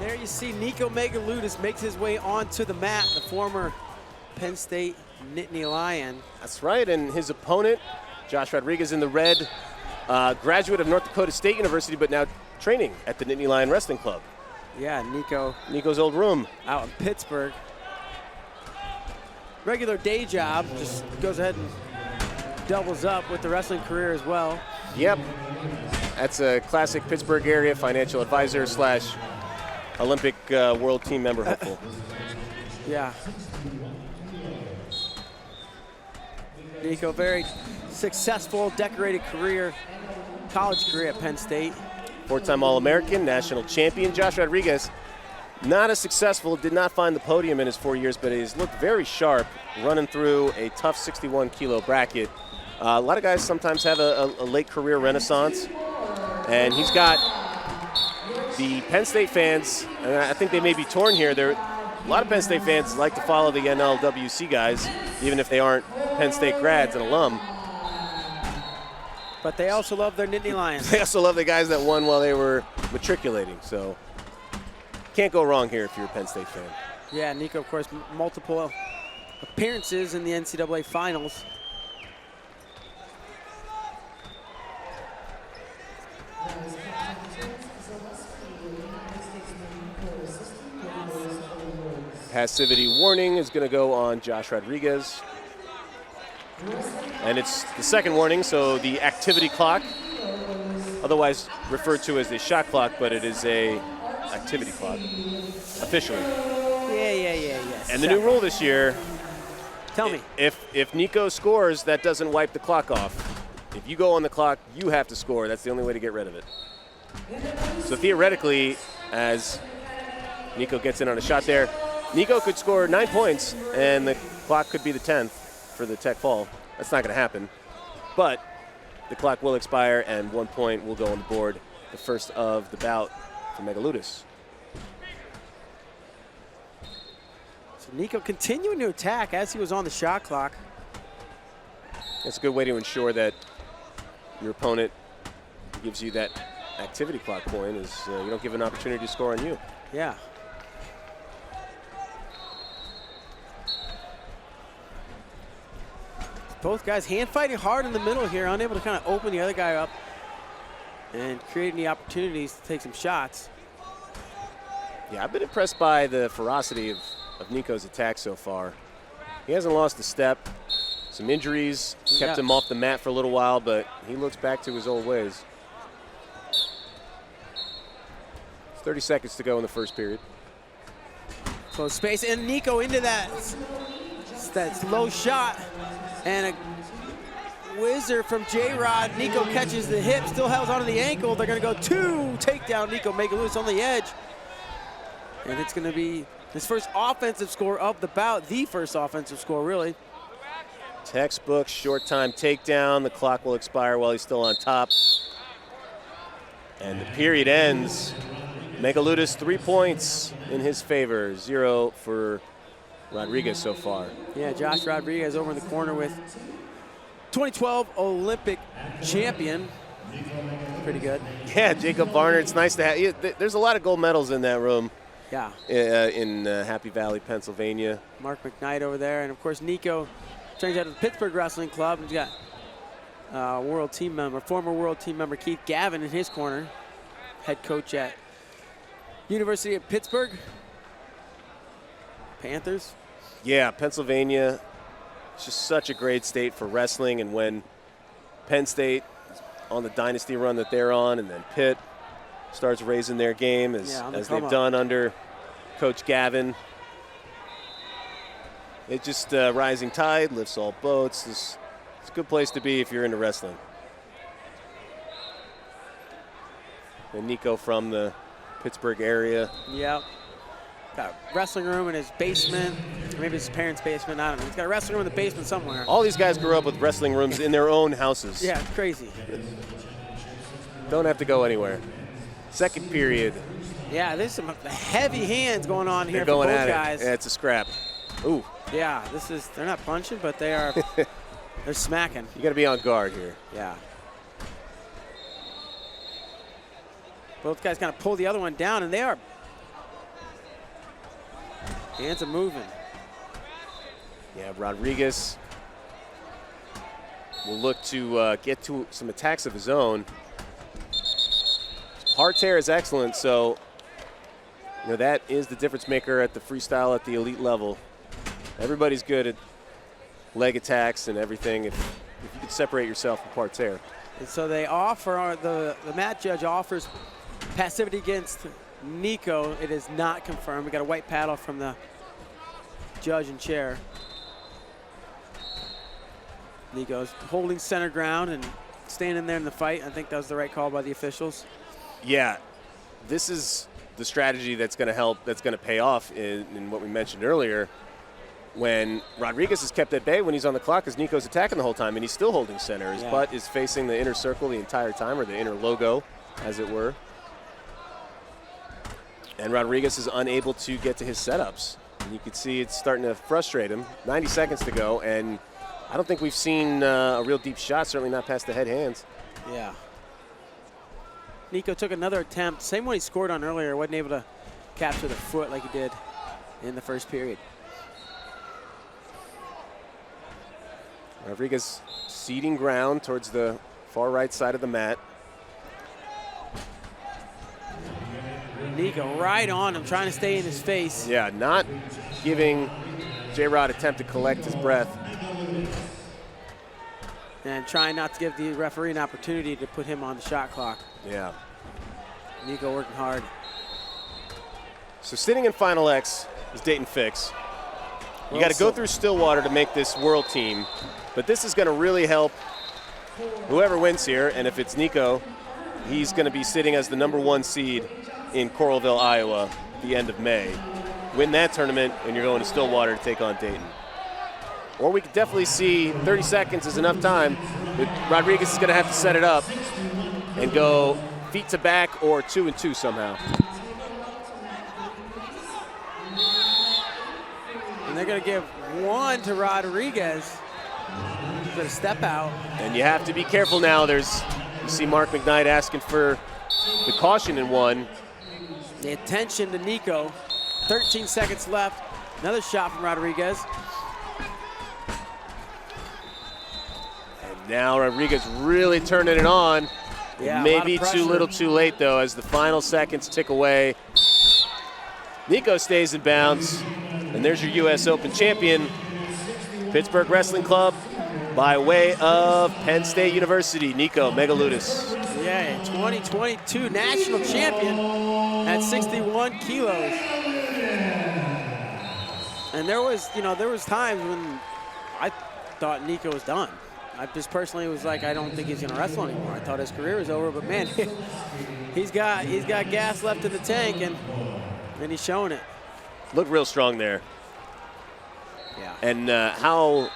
There you see Nico Megaludis makes his way onto the mat, the former Penn State Nittany Lion. That's right, and his opponent, Josh Rodriguez in the red, graduate of North Dakota State University, but now training at the Nittany Lion Wrestling Club. Yeah, Nico's old room. Out in Pittsburgh. Regular day job, just goes ahead and doubles up with the wrestling career as well. Yep, that's a classic Pittsburgh area financial advisor slash Olympic world team member hopeful. Yeah. Nico, very successful, decorated career, college career at Penn State. Four-time All-American, national champion. Josh Rodriguez, not as successful, did not find the podium in his 4 years, but he's looked very sharp running through a tough 61-kilo bracket. A lot of guys sometimes have a late career renaissance, and he's got the Penn State fans, and I think they may be torn here. A lot of Penn State fans like to follow the NLWC guys, even if they aren't Penn State grads and alum. But they also love their Nittany Lions. They also love the guys that won while they were matriculating, so can't go wrong here if you're a Penn State fan. Yeah, Nico, of course, multiple appearances in the NCAA finals. Passivity warning is going to go on Josh Rodriguez. And it's the second warning, so the activity clock, otherwise referred to as the shot clock, but it is a activity clock, officially. Yeah. And the new rule this year, tell me. If Nico scores, that doesn't wipe the clock off. If you go on the clock, you have to score. That's the only way to get rid of it. So theoretically, as Nico gets in on a shot there, Nico could score 9 points, and the clock could be the 10th for the tech fall. That's not going to happen. But the clock will expire, and 1 point will go on the board, the first of the bout for Megaludis. So Nico continuing to attack as he was on the shot clock. It's a good way to ensure that your opponent gives you that activity clock point, is you don't give an opportunity to score on you. Yeah. Both guys hand fighting hard in the middle here, unable to kind of open the other guy up and creating the opportunities to take some shots. Yeah, I've been impressed by the ferocity of Nico's attack so far. He hasn't lost a step. Some injuries kept him off the mat for a little while, but he looks back to his old ways. 30 seconds to go in the first period. So space, and Nico into that low shot. And a whizzer from J-Rod. Nico catches the hip, still holds onto the ankle. They're going to go two takedown. Nico Megaludis on the edge. And it's going to be his first offensive score of the bout, the first offensive score, really. Textbook short time takedown. The clock will expire while he's still on top. And the period ends. Megaludis 3 points in his favor, 0 for Rodriguez so far. Yeah, Josh Rodriguez over in the corner with 2012 Olympic champion. Pretty good. Yeah, Jacob Varner, it's nice to have. There's a lot of gold medals in that room. Yeah. In Happy Valley, Pennsylvania. Mark McKnight over there. And, of course, Nico trains out of the Pittsburgh Wrestling Club. And he's got former world team member Keith Gavin in his corner, head coach at University of Pittsburgh. Panthers. Yeah, Pennsylvania, it's just such a great state for wrestling, and when Penn State is on the dynasty run that they're on, and then Pitt starts raising their game as they've done under Coach Gavin, it just rising tide lifts all boats. It's a good place to be if you're into wrestling. And Nico from the Pittsburgh area. Yep. Got a wrestling room in his basement. Maybe his parents' basement. I don't know. He's got a wrestling room in the basement somewhere. All these guys grew up with wrestling rooms in their own houses. Yeah, it's crazy. Don't have to go anywhere. Second period. Yeah, there's some heavy hands going on here They're going for both at guys. It. Yeah, it's a scrap. Ooh. Yeah, they're not punching, but they're smacking. You got to be on guard here. Yeah. Both guys kind of pull the other one down, and they are Hands are moving. Yeah, Rodriguez will look to get to some attacks of his own. Parterre is excellent, so that is the difference maker at the freestyle at the elite level. Everybody's good at leg attacks and everything if you could separate yourself from parterre. And so they offer, the mat judge offers passivity against Nico. It is not confirmed. We got a white paddle from the judge and chair. Nico's holding center ground and standing there in the fight. I think that was the right call by the officials. Yeah, this is the strategy that's going to help, that's going to pay off in what we mentioned earlier. When Rodriguez is kept at bay when he's on the clock, because Nico's attacking the whole time, and he's still holding center. His butt is facing the inner circle the entire time, or the inner logo, as it were. And Rodriguez is unable to get to his setups. And you can see it's starting to frustrate him. 90 seconds to go, and I don't think we've seen a real deep shot, certainly not past the head hands. Yeah. Nico took another attempt, same one he scored on earlier, wasn't able to capture the foot like he did in the first period. Rodriguez ceding ground towards the far right side of the mat. Nico right on him, trying to stay in his face. Yeah, not giving J-Rod a attempt to collect his breath. And trying not to give the referee an opportunity to put him on the shot clock. Yeah. Nico working hard. So sitting in Final X is Dayton Fix. You got to go through Stillwater to make this world team, but this is going to really help whoever wins here. And if it's Nico, he's going to be sitting as the #1 seed in Coralville, Iowa, at the end of May. Win that tournament, and you're going to Stillwater to take on Dayton. Or we could definitely see 30 seconds is enough time, but Rodriguez is going to have to set it up and go feet to back or 2-2 somehow. And they're going to give one to Rodriguez. He's going to step out. And you have to be careful now. You see Mark McKnight asking for the caution in one. The attention to Nico. 13 seconds left. Another shot from Rodriguez. And now Rodriguez really turning it on. Yeah, maybe too little too late, though, as the final seconds tick away. Nico stays in bounds. And there's your U.S. Open champion, Pittsburgh Wrestling Club, by way of Penn State University, Nico Megaludis. Yeah, 2022 national champion at 61 kilos. And there was times when I thought Nico was done. I just personally was like, I don't think he's gonna wrestle anymore. I thought his career was over, but man, he's got gas left in the tank, and he's showing it. Looked real strong there. Yeah. And how